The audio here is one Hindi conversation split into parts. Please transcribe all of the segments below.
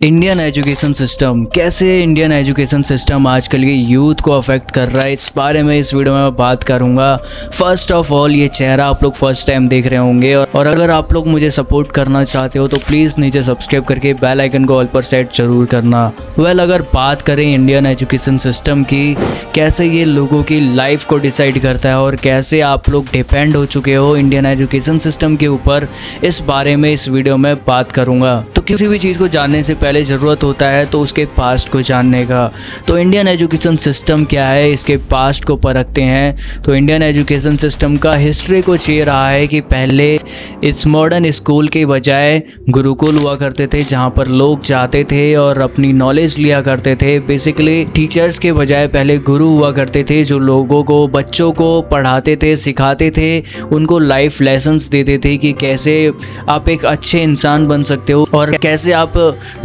इंडियन एजुकेशन सिस्टम, कैसे इंडियन एजुकेशन सिस्टम आजकल के यूथ को अफेक्ट कर रहा है, इस बारे में इस वीडियो में मैं बात करूंगा। फर्स्ट ऑफ ऑल, ये चेहरा आप लोग फर्स्ट टाइम देख रहे होंगे और अगर आप लोग मुझे सपोर्ट करना चाहते हो तो प्लीज़ नीचे सब्सक्राइब करके बेल आइकन को ऑल पर सेट जरूर करना। अगर बात करें इंडियन एजुकेशन सिस्टम की, कैसे ये लोगों की लाइफ को डिसाइड करता है और कैसे आप लोग डिपेंड हो चुके हो इंडियन एजुकेशन सिस्टम के ऊपर, इस बारे में इस वीडियो में बात करूँगा। तो किसी भी चीज़ को जानने से पहले ज़रूरत होता है तो उसके पास्ट को जानने का। तो इंडियन एजुकेशन सिस्टम क्या है, इसके पास्ट को परखते हैं। तो इंडियन एजुकेशन सिस्टम का हिस्ट्री कुछ ये रहा है कि पहले इस मॉडर्न स्कूल के बजाय गुरुकुल हुआ करते थे, जहाँ पर लोग जाते थे और अपनी नॉलेज लिया करते थे। बेसिकली टीचर्स के बजाय पहले गुरु हुआ करते थे, जो लोगों को, बच्चों को पढ़ाते थे, सिखाते थे, उनको लाइफ लेसन्स देते थे कि कैसे आप एक अच्छे इंसान बन सकते हो और कैसे आप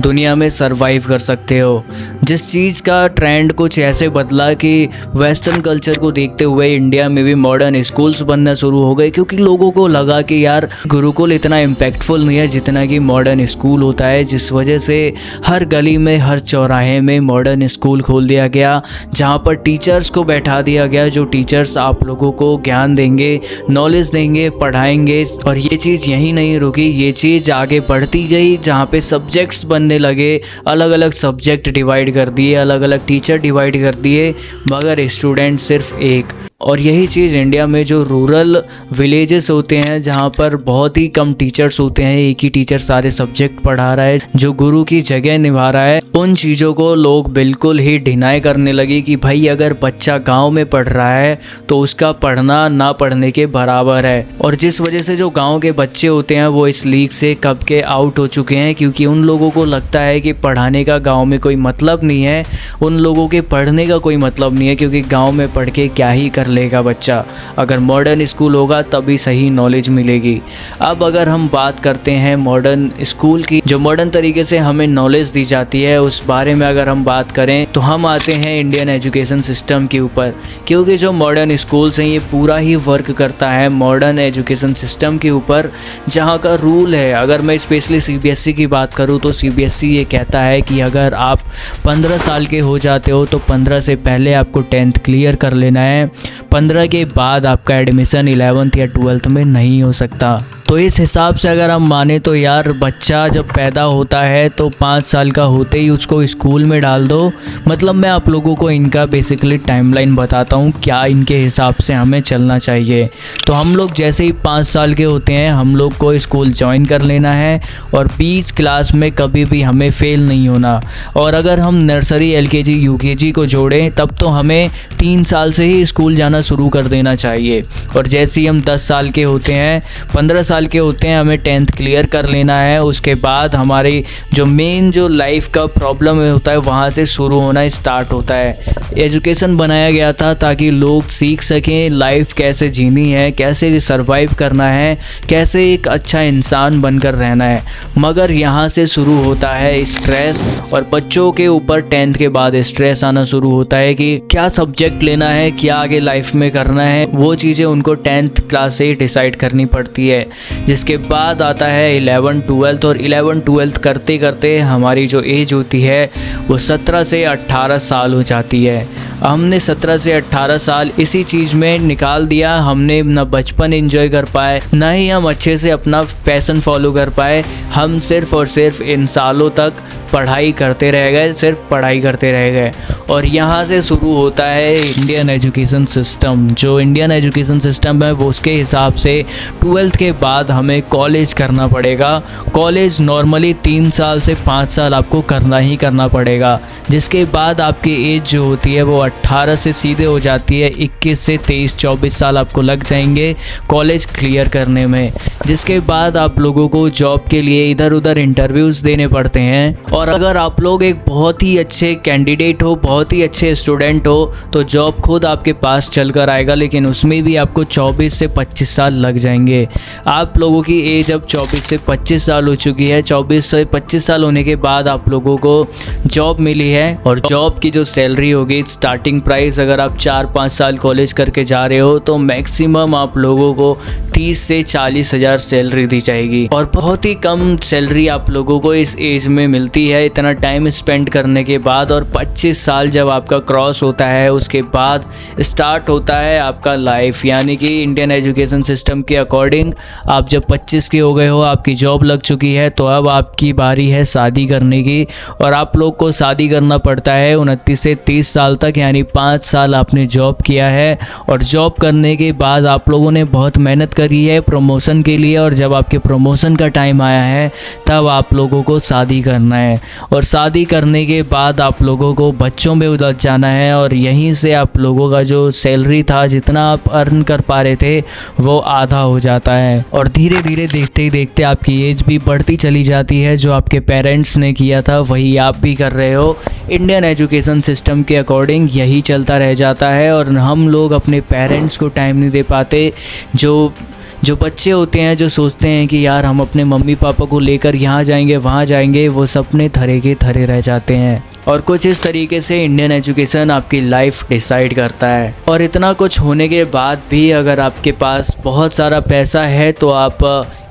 दुनिया में सरवाइव कर सकते हो। जिस चीज़ का ट्रेंड कुछ ऐसे बदला कि वेस्टर्न कल्चर को देखते हुए इंडिया में भी मॉडर्न स्कूल्स बनना शुरू हो गए, क्योंकि लोगों को लगा कि यार गुरुकुल इतना इम्पैक्टफुल नहीं है जितना कि मॉडर्न स्कूल होता है। जिस वजह से हर गली में, हर चौराहे में मॉडर्न स्कूल खोल दिया गया, जहाँ पर टीचर्स को बैठा दिया गया, जो टीचर्स आप लोगों को ज्ञान देंगे, नॉलेज देंगे, पढ़ाएंगे। और ये चीज़ यहीं नहीं रुकी, ये चीज़ आगे बढ़ती गई, जहाँ पे सब्जेक्ट्स बनने लगे, अलग अलग सब्जेक्ट डिवाइड कर दिए, अलग अलग टीचर डिवाइड कर दिए, मगर स्टूडेंट सिर्फ एक। और यही चीज़ इंडिया में जो रूरल विलेजेस होते हैं, जहाँ पर बहुत ही कम टीचर्स होते हैं, एक ही टीचर सारे सब्जेक्ट पढ़ा रहा है, जो गुरु की जगह निभा रहा है, उन चीज़ों को लोग बिल्कुल ही डिनाई करने लगे कि भाई अगर बच्चा गांव में पढ़ रहा है तो उसका पढ़ना ना पढ़ने के बराबर है। और जिस वजह से जो गाँव के बच्चे होते हैं वो इस लीग से कब के आउट हो चुके हैं, क्योंकि उन लोगों को लगता है कि पढ़ाने का गाँव में कोई मतलब नहीं है, उन लोगों के पढ़ने का कोई मतलब नहीं है, क्योंकि गाँव में पढ़ के क्या ही कर लेगा बच्चा। अगर मॉडर्न स्कूल होगा तभी सही नॉलेज मिलेगी। अब अगर हम बात करते हैं मॉडर्न स्कूल की, जो मॉडर्न तरीके से हमें नॉलेज दी जाती है, उस बारे में अगर हम बात करें तो हम आते हैं इंडियन एजुकेशन सिस्टम के ऊपर, क्योंकि जो मॉडर्न स्कूल्स हैं ये पूरा ही वर्क करता है मॉडर्न एजुकेशन सिस्टम के ऊपर, जहाँ का रूल है। अगर मैं स्पेशली सीबीएसई की बात करूँ तो सीबीएसई ये कहता है कि अगर आप 15 साल के हो जाते हो तो 15 से पहले आपको 10th क्लियर कर लेना है, 15 के बाद आपका एडमिशन 11th या 12th में नहीं हो सकता। तो इस हिसाब से अगर हम माने तो यार बच्चा जब पैदा होता है तो 5 साल का होते ही उसको स्कूल में डाल दो। मतलब मैं आप लोगों को इनका बेसिकली टाइमलाइन बताता हूँ, क्या इनके हिसाब से हमें चलना चाहिए। तो हम लोग जैसे ही 5 साल के होते हैं हम लोग को स्कूल ज्वाइन कर लेना है और 20 क्लास में कभी भी हमें फेल नहीं होना। और अगर हम नर्सरी, एलकेजी, यूकेजी को जोड़ें तब तो हमें 3 साल से ही स्कूल जाना शुरू कर देना चाहिए। और जैसे ही हम 10 साल के होते हैं, 15 साल के होते हैं, हमें 10th क्लियर कर लेना है। उसके बाद हमारी जो मेन जो लाइफ का प्रॉब्लम होता है वहाँ से शुरू होना स्टार्ट होता है। एजुकेशन बनाया गया था ताकि लोग सीख सकें लाइफ कैसे जीनी है, कैसे सरवाइव करना है, कैसे एक अच्छा इंसान बनकर रहना है। मगर यहाँ से शुरू होता है स्ट्रेस, और बच्चों के ऊपर 10th के बाद स्ट्रेस आना शुरू होता है कि क्या सब्जेक्ट लेना है, क्या आगे लाइफ में करना है। वो चीज़ें उनको 10th क्लास से ही डिसाइड करनी पड़ती है। जिसके बाद आता है 11 12, और 11 12 करते करते हमारी जो एज होती है वो 17 से 18 साल हो जाती है। हमने 17 से 18 साल इसी चीज़ में निकाल दिया। हमने ना बचपन एंजॉय कर पाए, ना ही हम अच्छे से अपना पैशन फॉलो कर पाए। हम सिर्फ और सिर्फ इन सालों तक पढ़ाई करते रह गए, सिर्फ पढ़ाई करते रह गए। और यहाँ से शुरू होता है इंडियन एजुकेशन सिस्टम। जो इंडियन एजुकेशन सिस्टम है वो उसके हिसाब से 12th के बाद हमें कॉलेज करना पड़ेगा। कॉलेज नॉर्मली 3 साल से 5 साल आपको करना ही करना पड़ेगा, जिसके बाद आपकी एज जो होती है वो 18 से सीधे हो जाती है। 21 से 23 24 साल आपको लग जाएंगे कॉलेज क्लियर करने में। जिसके बाद आप लोगों को जॉब के लिए इधर उधर इंटरव्यूज़ देने पड़ते हैं। और अगर आप लोग एक बहुत ही अच्छे कैंडिडेट हो, बहुत ही अच्छे स्टूडेंट हो, तो जॉब खुद आपके पास चल कर आएगा, लेकिन उसमें भी आपको 24 से 25 साल लग जाएंगे। आप लोगों की एज अब 24 से 25 साल हो चुकी है। 24 से 25 साल होने के बाद आप लोगों को जॉब मिली है, और जॉब की जो सैलरी होगी, स्टार्टिंग प्राइस, अगर आप 4-5 साल कॉलेज करके जा रहे हो तो मैक्सिमम आप लोगों को 30 से 40 हज़ार सैलरी दी जाएगी। और बहुत ही कम सैलरी आप लोगों को इस एज में मिलती है इतना टाइम स्पेंड करने के बाद, और 25 साल जब आपका क्रॉस होता है उसके बाद स्टार्ट होता है आपका लाइफ। यानी कि इंडियन एजुकेशन सिस्टम के अकॉर्डिंग आप जब 25 के हो गए हो, आपकी जॉब लग चुकी है, तो अब आपकी बारी है शादी करने की। और आप लोग को शादी करना पड़ता है 29 से 30 साल तक, यानी 5 साल आपने जॉब किया है। और जॉब करने के बाद आप लोगों ने बहुत मेहनत करी है प्रमोशन के लिए, और जब आपके प्रमोशन का टाइम आया है तब आप लोगों को शादी करना है। और शादी करने के बाद आप लोगों को बच्चों में उलझ जाना है, और यहीं से आप लोगों का जो सैलरी था, जितना आप अर्न कर पा रहे थे, वो आधा हो जाता है। और धीरे धीरे देखते ही देखते आपकी एज भी बढ़ती चली जाती है। जो आपके पेरेंट्स ने किया था वही आप भी कर रहे हो। इंडियन एजुकेशन सिस्टम के अकॉर्डिंग यही चलता रह जाता है, और हम लोग अपने पेरेंट्स को टाइम नहीं दे पाते। जो बच्चे होते हैं जो सोचते हैं कि यार हम अपने मम्मी पापा को लेकर यहाँ जाएंगे वहाँ जाएंगे, वो सपने धरे के धरे रह जाते हैं। और कुछ इस तरीके से इंडियन एजुकेशन आपकी लाइफ डिसाइड करता है। और इतना कुछ होने के बाद भी अगर आपके पास बहुत सारा पैसा है तो आप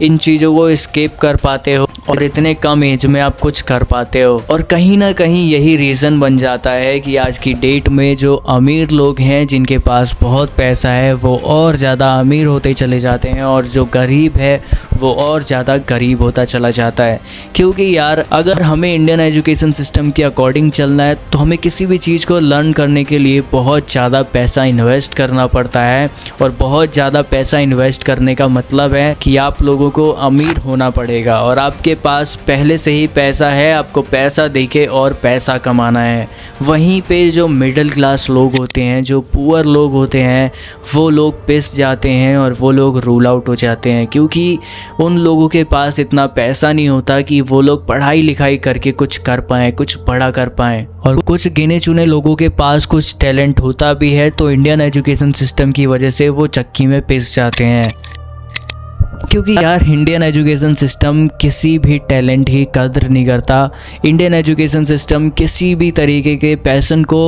इन चीज़ों को स्किप कर पाते हो, और इतने कम एज में आप कुछ कर पाते हो। और कहीं ना कहीं यही रीज़न बन जाता है कि आज की डेट में जो अमीर लोग हैं, जिनके पास बहुत पैसा है, वो और ज़्यादा अमीर होते चले जाते हैं, और जो गरीब है वो और ज़्यादा गरीब होता चला जाता है। क्योंकि यार अगर हमें इंडियन एजुकेशन सिस्टम के अकॉर्डिंग चलना है तो हमें किसी भी चीज़ को लर्न करने के लिए बहुत ज़्यादा पैसा इन्वेस्ट करना पड़ता है। और बहुत ज़्यादा पैसा इन्वेस्ट करने का मतलब है कि आप लोगों को अमीर होना पड़ेगा, और आपके पास पहले से ही पैसा है, आपको पैसा देके और पैसा कमाना है। वहीं पे जो मिडिल क्लास लोग होते हैं, जो पुअर लोग होते हैं, वो लोग पिस जाते हैं और वो लोग रूल आउट हो जाते हैं, क्योंकि उन लोगों के पास इतना पैसा नहीं होता कि वो लोग पढ़ाई लिखाई करके कुछ कर पाएँ, कुछ बड़ा कर पाएँ। और कुछ गिने चुने लोगों के पास कुछ टैलेंट होता भी है, तो इंडियन एजुकेशन सिस्टम की वजह से वो चक्की में पिस जाते हैं। क्योंकि यार इंडियन एजुकेशन सिस्टम किसी भी टैलेंट की कदर नहीं करता। इंडियन एजुकेशन सिस्टम किसी भी तरीके के पैशन को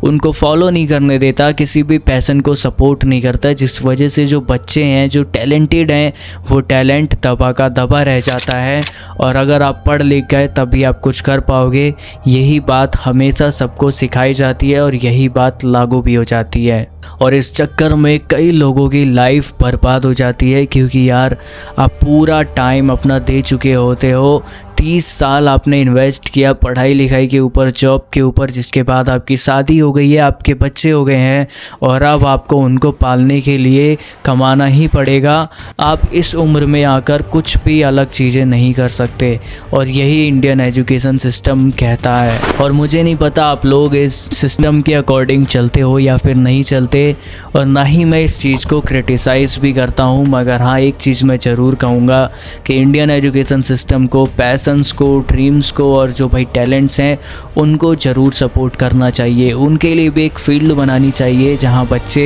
उनको फॉलो नहीं करने देता, किसी भी पैशन को सपोर्ट नहीं करता, जिस वजह से जो बच्चे हैं, जो टैलेंटेड हैं, वो टैलेंट दबा का दबा रह जाता है। और अगर आप पढ़ लिख गए तभी आप कुछ कर पाओगे, यही बात हमेशा सबको सिखाई जाती है, और यही बात लागू भी हो जाती है। और इस चक्कर में कई लोगों की लाइफ बर्बाद हो जाती है, क्योंकि यार आप पूरा टाइम अपना दे चुके होते हो। 30 साल आपने इन्वेस्ट किया पढ़ाई लिखाई के ऊपर, जॉब के ऊपर, जिसके बाद आपकी शादी हो गई है, आपके बच्चे हो गए हैं, और अब आपको उनको पालने के लिए कमाना ही पड़ेगा। आप इस उम्र में आकर कुछ भी अलग चीज़ें नहीं कर सकते, और यही इंडियन एजुकेशन सिस्टम कहता है। और मुझे नहीं पता आप लोग इस सिस्टम के अकॉर्डिंग चलते हो या फिर नहीं चलते, और ना ही मैं इस चीज़ को क्रिटिसाइज़ भी करता हूँ। मगर हाँ, एक चीज़ मैं ज़रूर कहूँगा कि इंडियन एजुकेशन सिस्टम को, पैसन्स को, ड्रीम्स को, और जो भाई टैलेंट्स हैं उनको ज़रूर सपोर्ट करना चाहिए। उनके लिए भी एक फील्ड बनानी चाहिए जहां बच्चे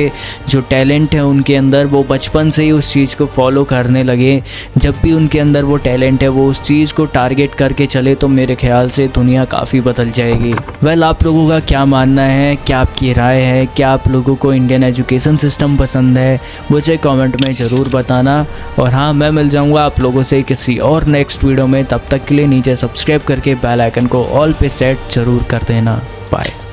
जो टैलेंट है उनके अंदर, वो बचपन से ही उस चीज़ को फॉलो करने लगे। जब भी उनके अंदर वो टैलेंट है, वो उस चीज़ को टारगेट करके चले, तो मेरे ख्याल से दुनिया काफ़ी बदल जाएगी। वेल, आप लोगों का क्या मानना है, क्या आपकी राय है, क्या आप लोगों को इंडियन एजुकेशन सिस्टम पसंद है, मुझे कमेंट में ज़रूर बताना। और हाँ, मैं मिल जाऊँगा आप लोगों से किसी और नेक्स्ट वीडियो में। तब तक के लिए नीचे सब्सक्राइब करके बेल आइकन को ऑल पे सेट ज़रूर कर देना। बाय।